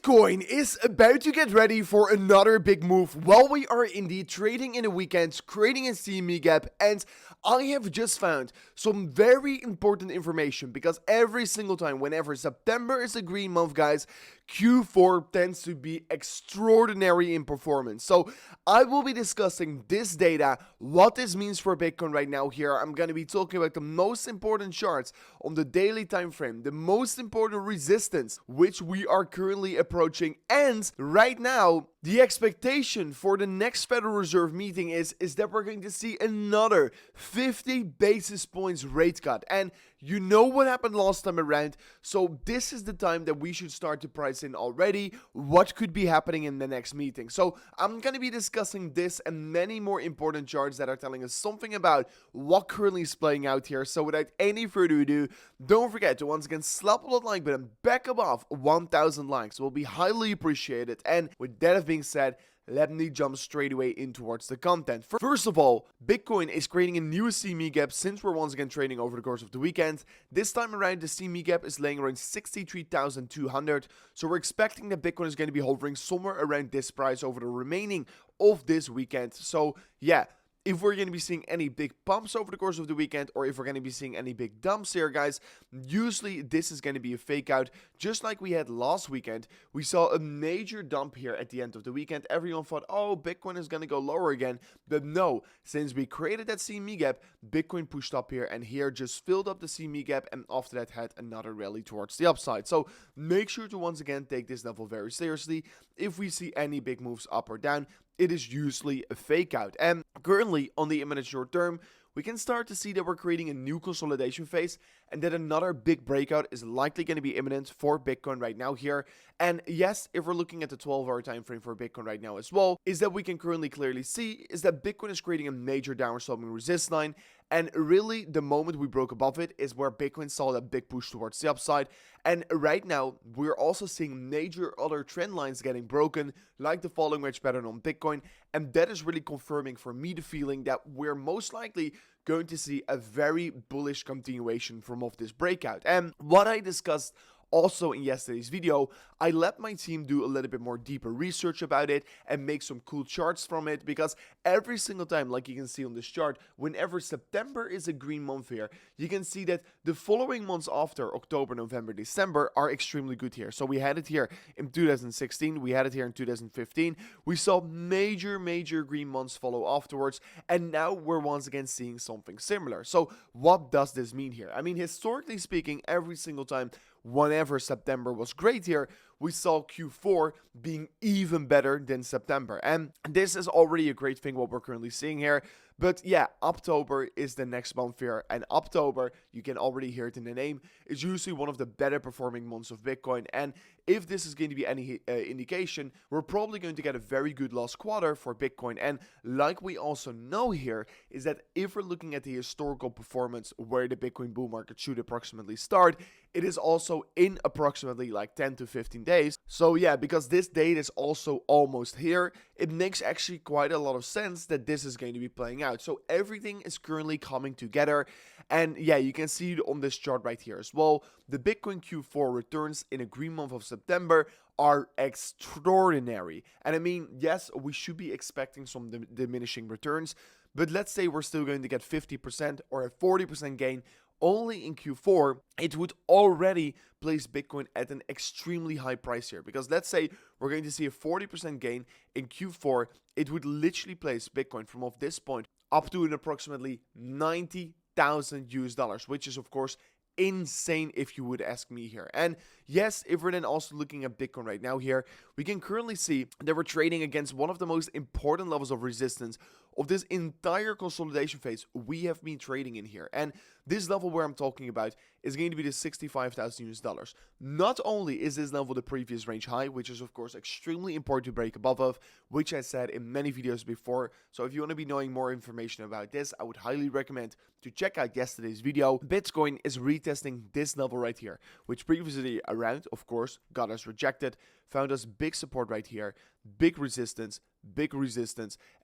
Bitcoin is about to get ready for another big move. Well, we are indeed trading in a weekend, creating a CME gap, and I have just found some very important information because every single time, whenever September is a green month, guys, Q4 tends to be extraordinary in performance. So I will be discussing this data, what this means for Bitcoin right now here. I'm going to be talking about the most important charts on the daily time frame, the most important resistance, which we are currently approaching. And right now, the expectation for the next Federal Reserve meeting is that we're going to see another 50 basis points rate cut. And you know what happened last time around, so this is the time that we should start to price in already what could be happening in the next meeting. So I'm going to be discussing this and many more important charts that are telling us something about what currently is playing out here. So without any further ado, don't forget to once again slap that like button back above 1,000 likes. It will be highly appreciated. And with that being said, let me jump straight away in towards the content. First of all, Bitcoin is creating a new CME gap since we're once again trading over the course of the weekend. This time around, the CME gap is laying around 63,200. So we're expecting that Bitcoin is going to be hovering somewhere around this price over the remaining of this weekend. So yeah, if we're going to be seeing any big pumps over the course of the weekend, or if we're going to be seeing any big dumps here, guys, usually this is going to be a fake out. Just like we had last weekend, we saw a major dump here at the end of the weekend. Everyone thought, oh, Bitcoin is going to go lower again. But no, since we created that CME gap, Bitcoin pushed up here and here just filled up the CME gap, and after that had another rally towards the upside. So make sure to once again take this level very seriously. If we see any big moves up or down, it is usually a fake out. And currently on the imminent short term, we can start to see that we're creating a new consolidation phase and that another big breakout is likely going to be imminent for Bitcoin right now here. And yes, if we're looking at the 12-hour time frame for Bitcoin right now as well, is that we can currently clearly see is that Bitcoin is creating a major downward sloping resist line. And really, the moment we broke above it is where Bitcoin saw that big push towards the upside. And right now, we're also seeing major other trend lines getting broken, like the falling wedge pattern on Bitcoin. And that is really confirming for me the feeling that we're most likely going to see a very bullish continuation from off this breakout. And what I discussed also in yesterday's video, I let my team do a little bit more deeper research about it and make some cool charts from it, because every single time, like you can see on this chart, whenever September is a green month here, you can see that the following months after October, November, December are extremely good here. So we had it here in 2016, we had it here in 2015, we saw major green months follow afterwards, and now we're once again seeing something similar. So what does this mean here? I mean, historically speaking, every single time whenever September was great here, we saw Q4 being even better than September. And this is already a great thing what we're currently seeing here. But yeah, October is the next month here. And October, you can already hear it in the name, is usually one of the better performing months of Bitcoin. And if this is going to be any indication, we're probably going to get a very good last quarter for Bitcoin. And like we also know here, is that if we're looking at the historical performance where the Bitcoin bull market should approximately start, it is also in approximately like 10 to 15 days. So yeah, because this date is also almost here, it makes actually quite a lot of sense that this is going to be playing out. So everything is currently coming together. And yeah, you can see it on this chart right here as well. The Bitcoin Q4 returns in a green month of September are extraordinary. And I mean, yes, we should be expecting some diminishing returns, but let's say we're still going to get 50% or a 40% gain only in Q4, it would already place Bitcoin at an extremely high price here. Because let's say we're going to see a 40% gain in Q4, it would literally place Bitcoin from off this point up to an approximately 90,000 US dollars, which is of course insane if you would ask me here. And yes, if we're then also looking at Bitcoin right now here, we can currently see that we're trading against one of the most important levels of resistance of this entire consolidation phase we have been trading in here. And this level where I'm talking about is going to be the 65,000 US dollars. Not only is this level the previous range high, which is of course extremely important to break above of, which I said in many videos before. So if you want to be knowing more information about this, I would highly recommend to check out yesterday's video. Bitcoin is retesting this level right here, which previously around, of course, got us rejected, found us big support right here, big resistance,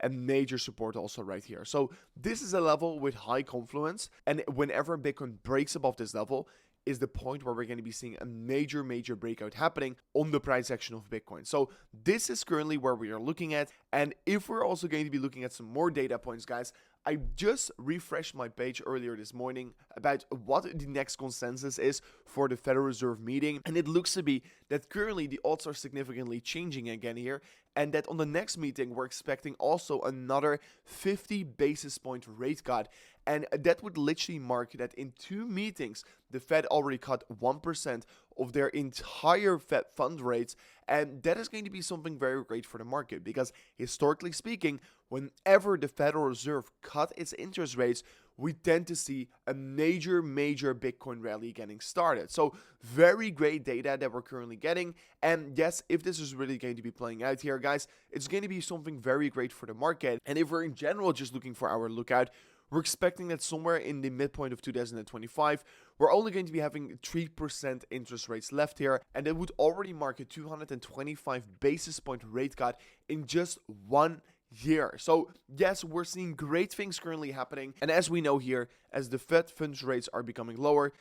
and major support also right here. So this is a level with high confluence, and whenever Bitcoin breaks above this level, is the point where we're going to be seeing a major breakout happening on the price action of Bitcoin. So this is currently where we are looking at. And if we're also going to be looking at some more data points, guys, I just refreshed my page earlier this morning about what the next consensus is for the Federal Reserve meeting. And it looks to be that currently the odds are significantly changing again here. And that on the next meeting, we're expecting also another 50 basis point rate cut. And that would literally mark that in 2 meetings, the Fed already cut 1% of their entire Fed fund rates. And that is going to be something very great for the market because historically speaking, whenever the Federal Reserve cut its interest rates, we tend to see a major Bitcoin rally getting started. So very great data that we're currently getting. And yes, if this is really going to be playing out here, guys, it's going to be something very great for the market. And if we're in general just looking for our lookout, we're expecting that somewhere in the midpoint of 2025, we're only going to be having 3% interest rates left here. And that would already mark a 225 basis point rate cut in just 1 year. So yes, we're seeing great things currently happening. And as we know here, as the Fed funds rates are becoming lower,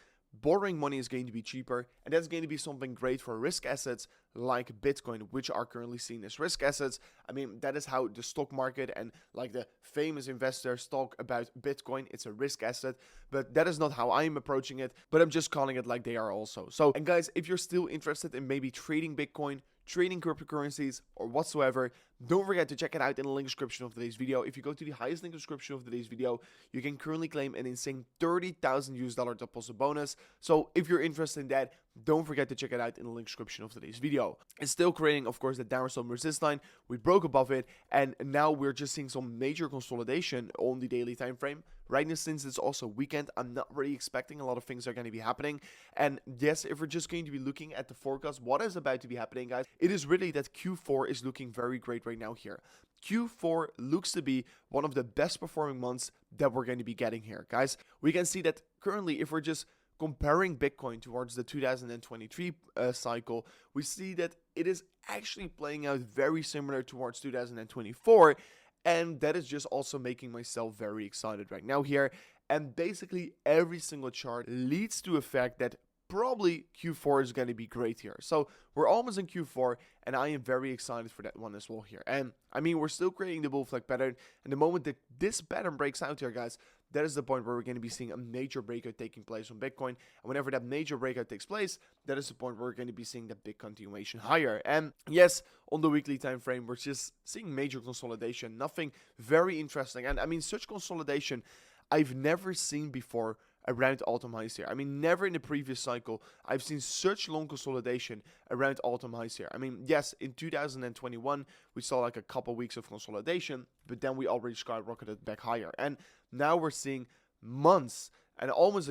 borrowing money is going to be cheaper, and that's going to be something great for risk assets like Bitcoin, which are currently seen as risk assets. I mean, that is how the stock market and like the famous investors talk about Bitcoin. It's a risk asset, but that is not how I'm approaching it, but I'm just calling it like they are also. So, and guys, if you're still interested in maybe trading Bitcoin, trading cryptocurrencies, or whatsoever, don't forget to check it out in the link description of today's video. If you go to the highest link description of today's video, you can currently claim an insane $30,000 deposit bonus. So if you're interested in that, don't forget to check it out in the link description of today's video. It's still creating, of course, the downward slope resistance line. We broke above it, and now we're just seeing some major consolidation on the daily time frame. Right now, since it's also weekend, I'm not really expecting a lot of things are going to be happening. And yes, if we're just going to be looking at the forecast, what is about to be happening, guys, it is really that Q4 is looking very great right now here. Q4 looks to be one of the best performing months that we're going to be getting here, guys. We can see that currently, if we're just comparing Bitcoin towards the 2023 cycle, we see that it is actually playing out very similar towards 2024. And that is just also making myself very excited right now here. And basically every single chart leads to a fact that probably Q4 is going to be great here. So we're almost in Q4, and I am very excited for that one as well here. And I mean, we're still creating the bull flag pattern. And the moment that this pattern breaks out here, guys, that is the point where we're going to be seeing a major breakout taking place on Bitcoin. And whenever that major breakout takes place, that is the point where we're going to be seeing the big continuation higher. And yes, on the weekly time frame, we're just seeing major consolidation, nothing very interesting. And I mean, such consolidation I've never seen before around all-time highs here. I mean, never in the previous cycle I've seen such long consolidation around all-time highs here. I mean, yes, in 2021 we saw like a couple weeks of consolidation, but then we already skyrocketed back higher. And now we're seeing months and almost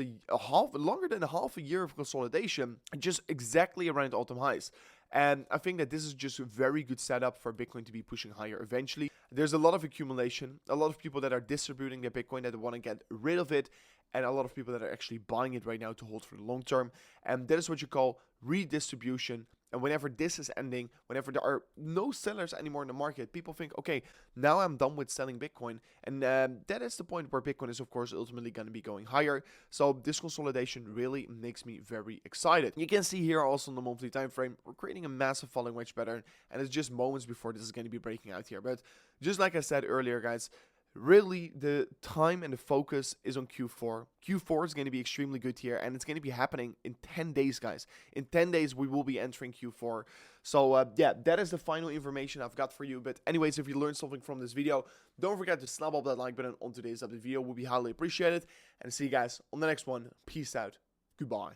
longer than a half a year of consolidation, just exactly around all-time highs. And I think that this is just a very good setup for Bitcoin to be pushing higher eventually. There's a lot of accumulation, a lot of people that are distributing their Bitcoin that want to get rid of it, and a lot of people that are actually buying it right now to hold for the long term. And that is what you call redistribution. And whenever this is ending, whenever there are no sellers anymore in the market, people think, okay, now I'm done with selling Bitcoin. And that is the point where Bitcoin is, of course, ultimately going to be going higher. So this consolidation really makes me very excited. You can see here also on the monthly time frame, we're creating a massive falling wedge pattern. And it's just moments before this is going to be breaking out here. But just like I said earlier, guys, really the time and the focus is on Q4. Q4 is going to be extremely good here, and it's going to be happening in 10 days, guys. In 10 days, we will be entering Q4. So, yeah, that is the final information I've got for you. But anyways, if you learned something from this video, don't forget to slap up that like button on today's update video. It would be highly appreciated. And see you guys on the next one. Peace out. Goodbye.